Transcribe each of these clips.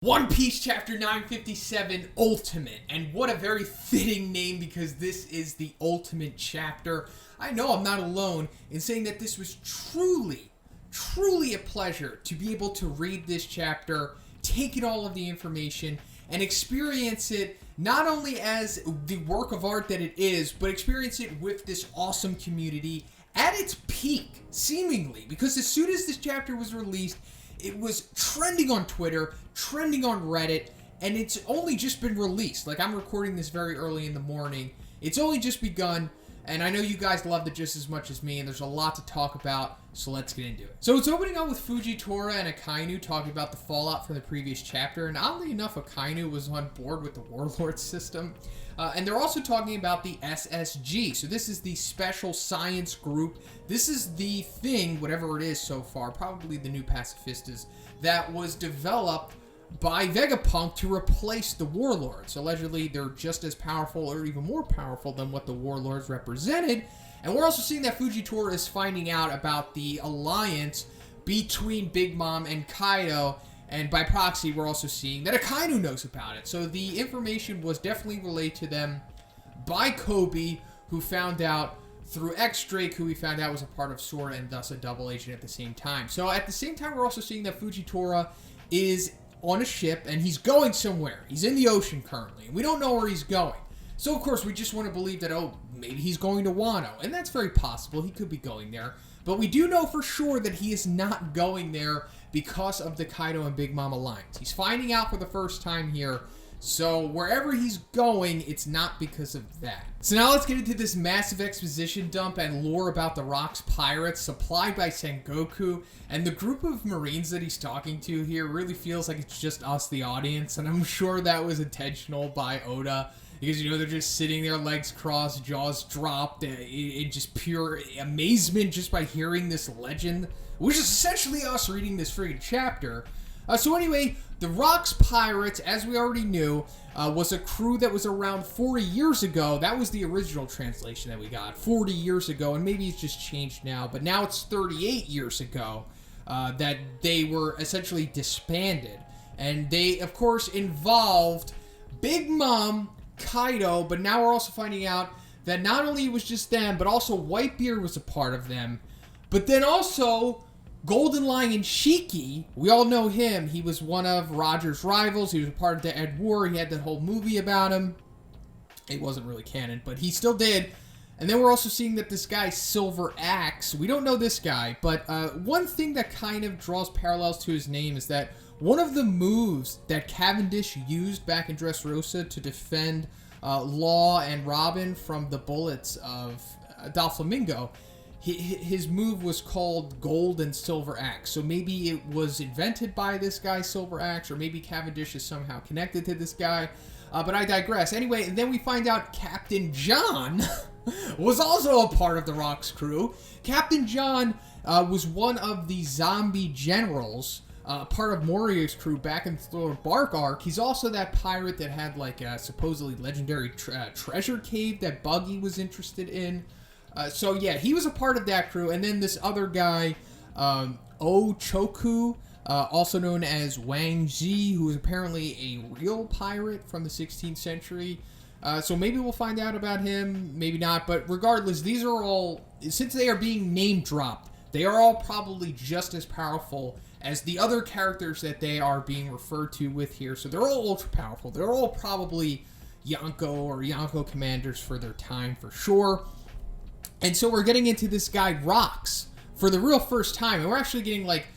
One Piece Chapter 957 Ultimate, and what a very fitting name because this is the ultimate chapter. I know I'm not alone in saying that this was truly a pleasure to be able to read this chapter, take in all of the information, and experience it not only as the work of art that it is, but experience it with this awesome community at its peak, seemingly, because as soon as this chapter was released, it was trending on Twitter, trending on Reddit, and it's only just been released. Like, I'm recording this very early in the morning. It's only just begun, and I know you guys loved it just as much as me, and there's a lot to talk about, so let's get into it. So it's opening up with Fujitora and Akainu talking about the fallout from the previous chapter, and oddly enough, Akainu was on board with the Warlord system. And they're also talking about the SSG. So this is the Special Science Group. This is the thing, whatever it is so far, probably the new pacifistas, that was developed by Vegapunk to replace the Warlords. Allegedly, they're just as powerful or even more powerful than what the Warlords represented. And we're also seeing that Fujitora is finding out about the alliance between Big Mom and Kaido. And by proxy, we're also seeing that Akainu knows about it. So the information was definitely relayed to them by Kobe, who found out through X-Drake, who we found out was a part of Sora and thus a double agent at the same time. So at the same time, we're also seeing that Fujitora is on a ship and he's going somewhere. He's in the ocean currently. We don't know where he's going. So of course, we just want to believe that, oh, maybe he's going to Wano. And that's very possible. He could be going there. But we do know for sure that he is not going there because of the Kaido and Big Mom alliance. He's finding out for the first time here, so wherever he's going, it's not because of that. So now let's get into this massive exposition dump and lore about the Rocks pirates supplied by Sengoku, and the group of Marines that he's talking to here really feels like it's just us, the audience, and I'm sure that was intentional by Oda. Because, you know, they're just sitting there, legs crossed, jaws dropped, in just pure amazement just by hearing this legend, which is essentially us reading this friggin' chapter. So anyway, the Rocks Pirates, as we already knew, was a crew that was around 40 years ago. That was the original translation that we got, 40 years ago, and maybe it's just changed now, but now it's 38 years ago that they were essentially disbanded. And they, of course, involved Big Mom, Kaido, but now we're also finding out that not only it was just them, but also Whitebeard was a part of them. But then also Golden Lion Shiki, we all know him. He was one of Roger's rivals. He was a part of the Ed War. He had that whole movie about him. It wasn't really canon, but he still did. And then we're also seeing that this guy, Silver Axe, we don't know this guy, but one thing that kind of draws parallels to his name is that one of the moves that Cavendish used back in Dressrosa to defend Law and Robin from the bullets of Doflamingo, his move was called Gold and Silver Axe. So maybe it was invented by this guy, Silver Axe, or maybe Cavendish is somehow connected to this guy. But I digress. Anyway, and then we find out Captain John was also a part of the Rocks crew. Captain John was one of the zombie generals, part of Morio's crew back in the Thriller Bark arc. He's also that pirate that had like a supposedly legendary treasure cave that Buggy was interested in. So yeah, he was a part of that crew. And then this other guy, Ochoku, also known as Wang Ji, who was apparently a real pirate from the 16th century. So maybe we'll find out about him, maybe not. But regardless, these are all, since they are being name dropped, they are all probably just as powerful as the other characters that they are being referred to with here. So they're all ultra powerful. They're all probably Yonko or Yonko commanders for their time for sure. And so we're getting into this guy, Rocks, for the real first time. And we're actually getting like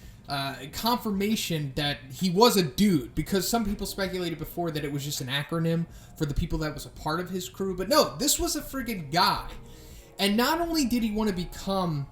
confirmation that he was a dude, because some people speculated before that it was just an acronym for the people that was a part of his crew. But no, this was a friggin' guy. And not only did he want to become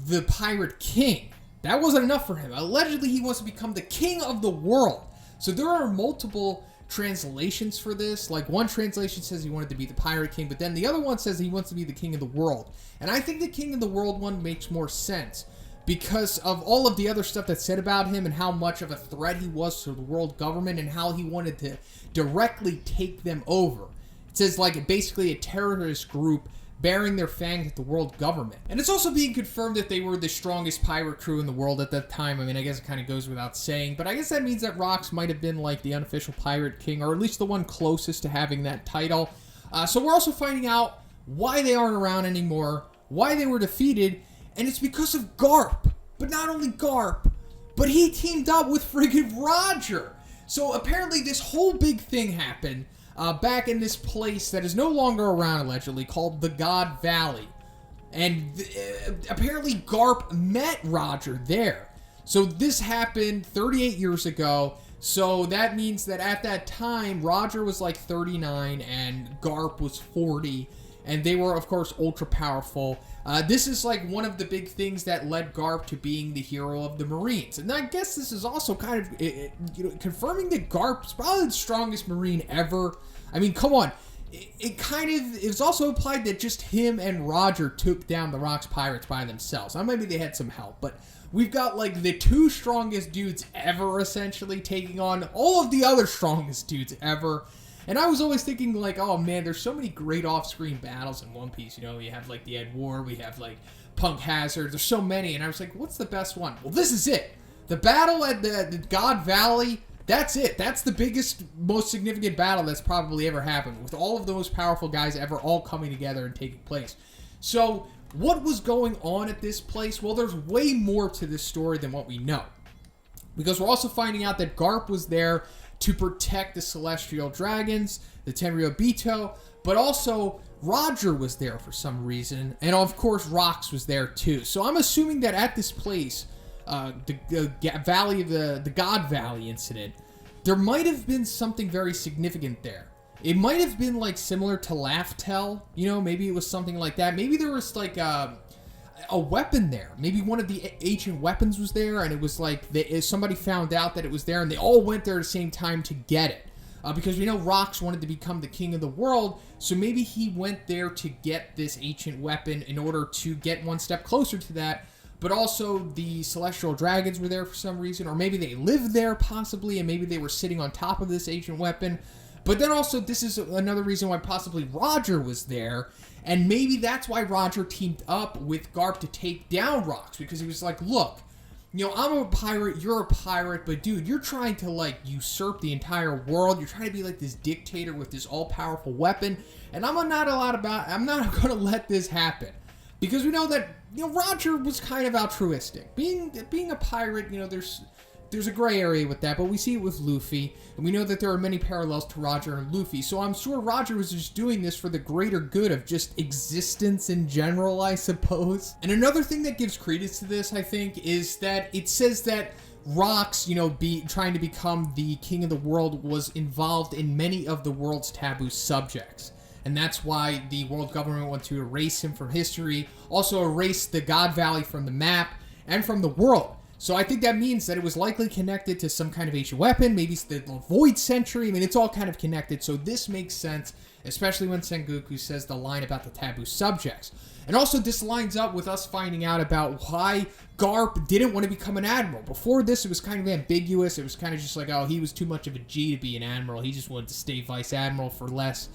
the Pirate King, that wasn't enough for him. Allegedly, he wants to become the king of the world. So there are multiple translations for this. Like, one translation says he wanted to be the Pirate King, but then the other one says he wants to be the king of the world. And I think the king of the world one makes more sense because of all of the other stuff that's said about him and how much of a threat he was to the world government and how he wanted to directly take them over. It says, like, basically a terrorist group bearing their fangs at the world government. And it's also being confirmed that they were the strongest pirate crew in the world at that time. I mean, I guess it kind of goes without saying, but I guess that means that Rox might have been like the unofficial pirate king, or at least the one closest to having that title. So we're also finding out why they aren't around anymore, why they were defeated, and it's because of Garp. But not only Garp, but he teamed up with friggin' Roger. So apparently this whole big thing happened back in this place that is no longer around, allegedly, called the God Valley. And apparently Garp met Roger there. So this happened 38 years ago. So that means that at that time, Roger was like 39 and Garp was 40. And they were, of course, ultra powerful. This is like one of the big things that led Garp to being the hero of the Marines. And I guess this is also kind of confirming that Garp's probably the strongest Marine ever. I mean, come on. It's also implied that just him and Roger took down the Rox pirates by themselves. Now, maybe they had some help, but we've got like the two strongest dudes ever, essentially, taking on all of the other strongest dudes ever. And I was always thinking, like, oh man, there's so many great off-screen battles in One Piece. You know, we have like the Ed War, we have like Punk Hazard. There's so many, and I was like, what's the best one? Well, this is it. The battle at the God Valley. That's it. That's the biggest, most significant battle that's probably ever happened, with all of the most powerful guys ever all coming together and taking place. So, what was going on at this place? Well, there's way more to this story than what we know, because we're also finding out that Garp was there to protect the Celestial Dragons, the Tenryubito, but also Roger was there for some reason, and of course Rox was there too. So I'm assuming that at this place, the Valley of the God Valley incident, there might have been something very significant there. It might have been like similar to Laugh Tell, you know, maybe it was something like that. Maybe there was like a weapon there. Maybe one of the ancient weapons was there, and it was like somebody found out that it was there, and they all went there at the same time to get it. Because we know Rox wanted to become the king of the world, so maybe he went there to get this ancient weapon in order to get one step closer to that. But also the Celestial Dragons were there for some reason, or maybe they lived there possibly, and maybe they were sitting on top of this ancient weapon. But then also, this is another reason why possibly Roger was there, and maybe that's why Roger teamed up with Garp to take down Rox, because he was like, look, you know, I'm a pirate, you're a pirate, but dude, you're trying to, like, usurp the entire world, you're trying to be like this dictator with this all-powerful weapon, and I'm not going to let this happen. Because we know that, you know, Roger was kind of altruistic. Being a pirate, you know, there's a gray area with that, but we see it with Luffy, and we know that there are many parallels to Roger and Luffy, so I'm sure Roger was just doing this for the greater good of just existence in general, I suppose. And another thing that gives credence to this, I think, is that it says that Rox, you know, trying to become the king of the world was involved in many of the world's taboo subjects. And that's why the world government wanted to erase him from history, also erase the God Valley from the map and from the world. So I think that means that it was likely connected to some kind of ancient weapon, maybe it's the Void Century. I mean, it's all kind of connected, so this makes sense, especially when Sengoku says the line about the taboo subjects. And also, this lines up with us finding out about why Garp didn't want to become an admiral. Before this, it was kind of ambiguous. It was kind of just like, oh, he was too much of a G to be an admiral. He just wanted to stay vice admiral for less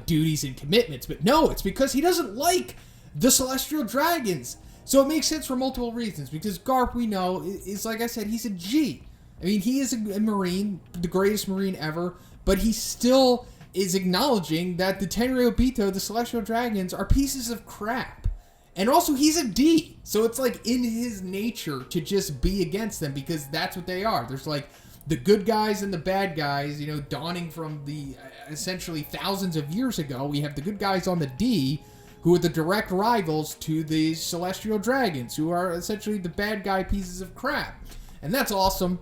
duties and commitments. But no, it's because he doesn't like the Celestial Dragons. So it makes sense for multiple reasons, because Garp, we know, is, like I said, he's a G. I mean, he is a Marine, the greatest Marine ever, but he still is acknowledging that the Tenryubito, the Celestial Dragons, are pieces of crap. And also, he's a D. So it's like in his nature to just be against them, because that's what they are. There's like the good guys and the bad guys, you know, dawning from the essentially thousands of years ago. We have the good guys on the D, who are the direct rivals to the Celestial Dragons, who are essentially the bad guy pieces of crap. And that's awesome.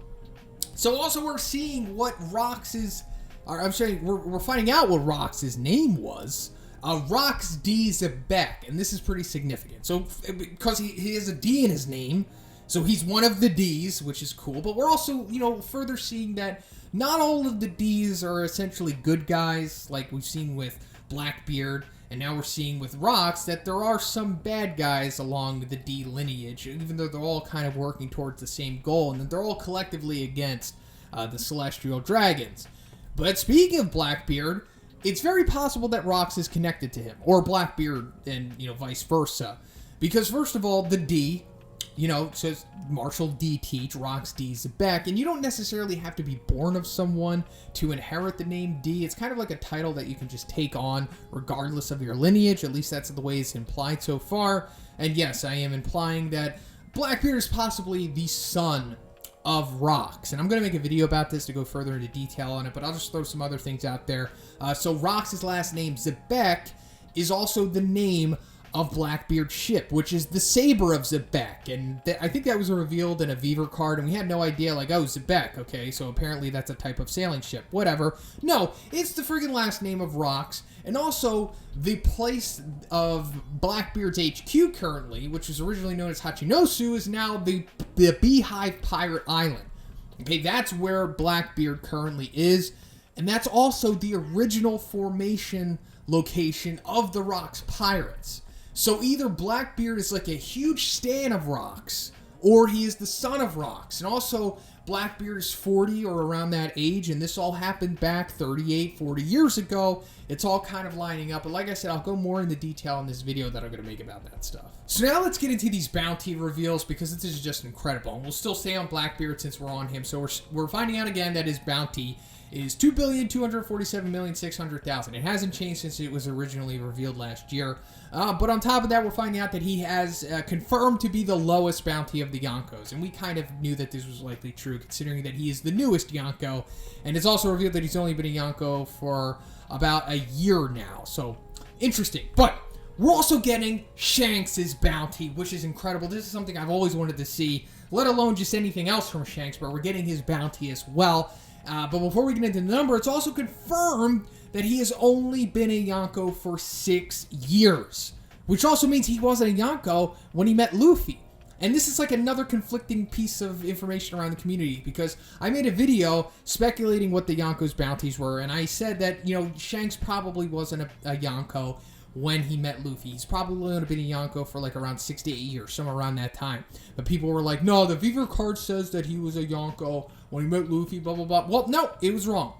So also we're seeing what Rox's, or I'm saying we're finding out what Rox's name was. Rox D Zebek, and this is pretty significant. So, because he has a D in his name, so he's one of the Ds, which is cool. But we're also, you know, further seeing that not all of the Ds are essentially good guys, like we've seen with Blackbeard. And now we're seeing with Rox that there are some bad guys along the D lineage, even though they're all kind of working towards the same goal, and that they're all collectively against the Celestial Dragons. But speaking of Blackbeard, it's very possible that Rox is connected to him, or Blackbeard, and, you know, vice versa. Because, first of all, the D, you know, says Marshal D Teach, Rox D Zebek, and you don't necessarily have to be born of someone to inherit the name D. It's kind of like a title that you can just take on regardless of your lineage. At least that's the way it's implied so far. And yes, I am implying that Blackbeard is possibly the son of Rox, and I'm going to make a video about this to go further into detail on it, but I'll just throw some other things out there. So Rox's last name, Zebek, is also the name of Blackbeard's ship, which is the Saber of Zebek, and I think that was revealed in a Beaver card, and we had no idea, like, oh, Zebek, okay, so apparently that's a type of sailing ship, whatever. No, it's the friggin' last name of Rox, and also the place of Blackbeard's HQ currently, which was originally known as Hachinosu, is now the Beehive Pirate Island. Okay, that's where Blackbeard currently is, and that's also the original formation location of the Rox Pirates. So either Blackbeard is like a huge stan of Rox, or he is the son of Rox. And also, Blackbeard is 40 or around that age, and this all happened back 38, 40 years ago. It's all kind of lining up, but like I said, I'll go more into detail in this video that I'm going to make about that stuff. So now let's get into these bounty reveals, because this is just incredible. And we'll still stay on Blackbeard since we're on him. So we're finding out again that his bounty is 2,247,600,000. It hasn't changed since it was originally revealed last year. But on top of that, we're finding out that he has confirmed to be the lowest bounty of the Yonkos. And we kind of knew that this was likely true, considering that he is the newest Yonko. And it's also revealed that he's only been a Yonko for about a year now. So, interesting. But we're also getting Shanks' Is Bounty, which is incredible. This is something I've always wanted to see, let alone just anything else from Shanks, but we're getting his bounty as well. But before we get into the number, it's also confirmed that he has only been a Yonko for 6 years. Which also means he wasn't a Yonko when he met Luffy. And this is like another conflicting piece of information around the community, because I made a video speculating what the Yonko's bounties were, and I said that, you know, Shanks probably wasn't a Yonko when he met Luffy. He's probably only been a Yonko for like around 6 to 8 years, somewhere around that time. But people were like, no, the Beaver card says that he was a Yonko when he met Luffy, blah, blah, blah. Well, no, it was wrong.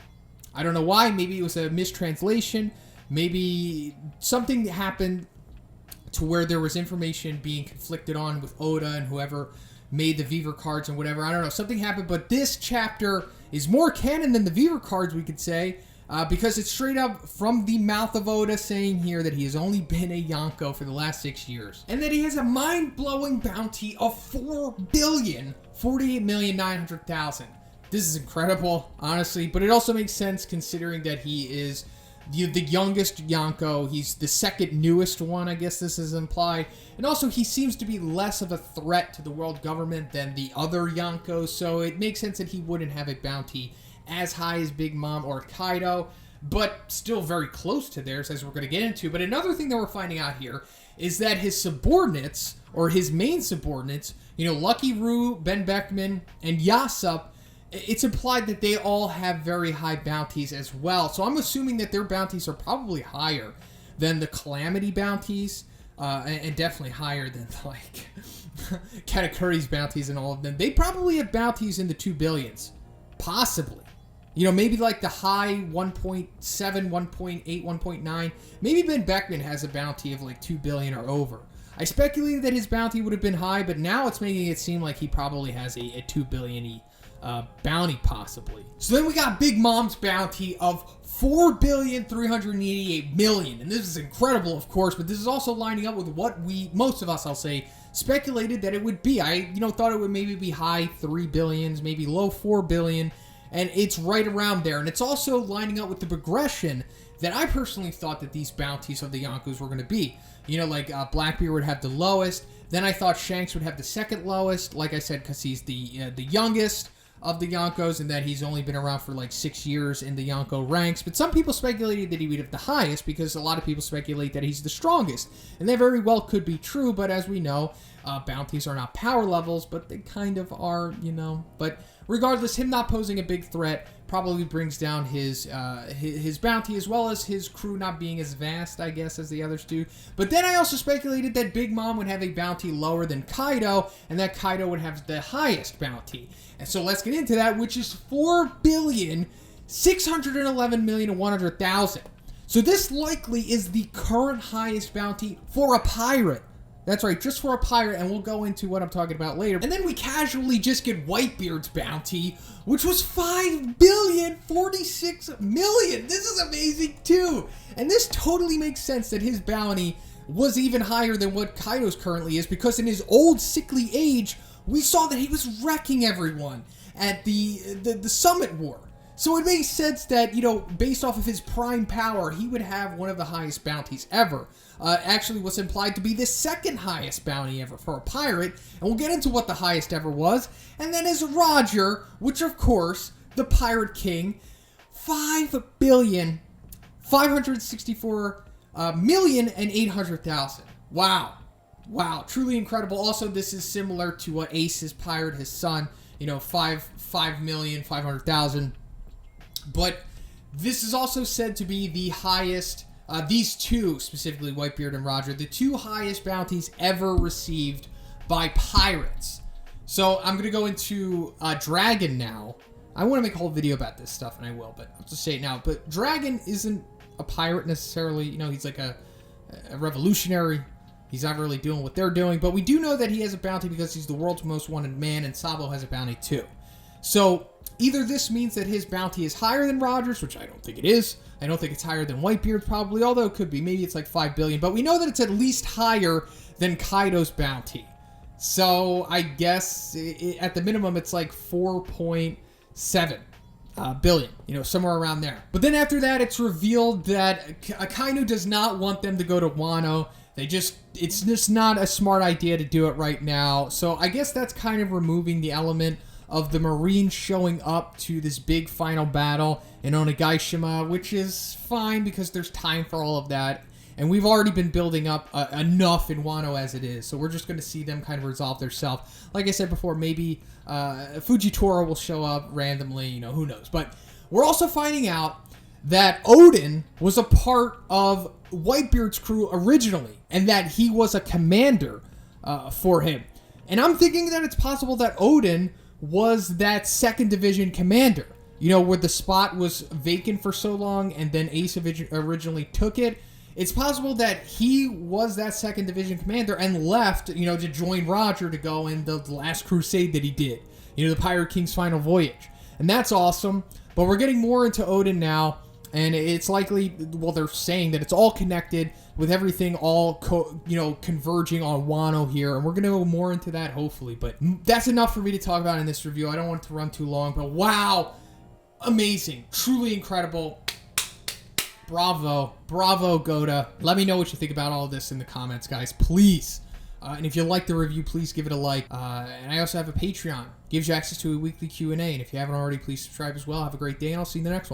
I don't know why. Maybe it was a mistranslation. Maybe something happened to where there was information being conflicted on with Oda and whoever made the Beaver cards and whatever. I don't know. Something happened, but this chapter is more canon than the Beaver cards, we could say, because it's straight up from the mouth of Oda saying here that he has only been a Yonko for the last 6 years. And that he has a mind-blowing bounty of 4,048,900,000. This is incredible, honestly, but it also makes sense considering that he is the youngest Yonko. He's the second newest one, I guess this is implied. And also, he seems to be less of a threat to the world government than the other Yonkos, so it makes sense that he wouldn't have a bounty as high as Big Mom or Kaido, but still very close to theirs, as we're going to get into. But another thing that we're finding out here is that his subordinates, or his main subordinates, you know, Lucky Roo, Ben Beckman, and Yasop, it's implied that they all have very high bounties as well. So I'm assuming that their bounties are probably higher than the Calamity bounties, and definitely higher than, like, Katakuri's bounties and all of them. They probably have bounties in the 2 billions. Possibly. You know, maybe like the high 1.7, 1.8, 1.9. Maybe Ben Beckman has a bounty of like 2 billion or over. I speculated that his bounty would have been high, but now it's making it seem like he probably has a 2 billion-y bounty, possibly. So then we got Big Mom's bounty of 4,388,000,000. And this is incredible, of course, but this is also lining up with what most of us, I'll say, speculated that it would be. I, thought it would maybe be high 3 billions, maybe low 4 billion, and it's right around there. And it's also lining up with the progression that I personally thought that these bounties of the Yonkos were going to be. Blackbeard would have the lowest. Then I thought Shanks would have the second lowest, like I said, because he's the youngest of the Yonkos, and that he's only been around for like 6 years in the Yonko ranks. But some people speculated that he would have the highest, because a lot of people speculate that he's the strongest. And that very well could be true, but as we know, bounties are not power levels, but they kind of are, But regardless, him not posing a big threat probably brings down his bounty, as well as his crew not being as vast, I guess, as the others do. But then I also speculated that Big Mom would have a bounty lower than Kaido, and that Kaido would have the highest bounty. And so let's get into that, which is 4,611,100,000. So this likely is the current highest bounty for a pirate. That's right, just for a pirate, and we'll go into what I'm talking about later. And then we casually just get Whitebeard's bounty, which was $5,046,000,000. This is amazing too. And this totally makes sense that his bounty was even higher than what Kaido's currently is, because in his old sickly age, we saw that he was wrecking everyone at the Summit War. So it makes sense that, you know, based off of his prime power, he would have one of the highest bounties ever. Actually, what's implied to be the second highest bounty ever for a pirate, and we'll get into what the highest ever was. And then is Roger, which of course, the Pirate King, $5,564,800,000. Wow. Wow, truly incredible. Also, this is similar to what Ace's pirate, his son, you know, 5,500,000. But this is also said to be the highest, these two, specifically Whitebeard and Roger, the two highest bounties ever received by pirates. So I'm going to go into Dragon now. I want to make a whole video about this stuff, and I will, but I'll just say it now. But Dragon isn't a pirate necessarily. You know, he's like a revolutionary. He's not really doing what they're doing. But we do know that he has a bounty because he's the world's most wanted man, and Sabo has a bounty too. So either this means that his bounty is higher than Roger's, which I don't think it is. I don't think it's higher than Whitebeard's probably, although it could be. Maybe it's like 5 billion. But we know that it's at least higher than Kaido's bounty. So I guess at the minimum it's like 4.7 billion. You know, somewhere around there. But then after that, it's revealed that Akainu does not want them to go to Wano. It's just not a smart idea to do it right now. So I guess that's kind of removing the element of the Marines showing up to this big final battle in Onigashima, which is fine because there's time for all of that. And we've already been building up enough in Wano as it is. So we're just going to see them kind of resolve themselves. Like I said before, maybe Fujitora will show up randomly, you know, who knows. But we're also finding out that Odin was a part of Whitebeard's crew originally, and that he was a commander for him. And I'm thinking that it's possible that Odin was that 2nd Division commander, you know, where the spot was vacant for so long and then Ace originally took it. It's possible that he was that 2nd Division commander and left, you know, to join Roger to go in the last crusade that he did, you know, the Pirate King's final voyage. And that's awesome. But we're getting more into Odin now, and it's likely, well, they're saying that it's all connected with everything all, converging on Wano here. And we're going to go more into that, hopefully. But that's enough for me to talk about in this review. I don't want it to run too long. But wow, amazing. Truly incredible. Bravo. Bravo, Goda. Let me know what you think about all of this in the comments, guys. Please. And if you like the review, please give it a like. And I also have a Patreon. Gives you access to a weekly Q&A. And if you haven't already, please subscribe as well. Have a great day, and I'll see you in the next one.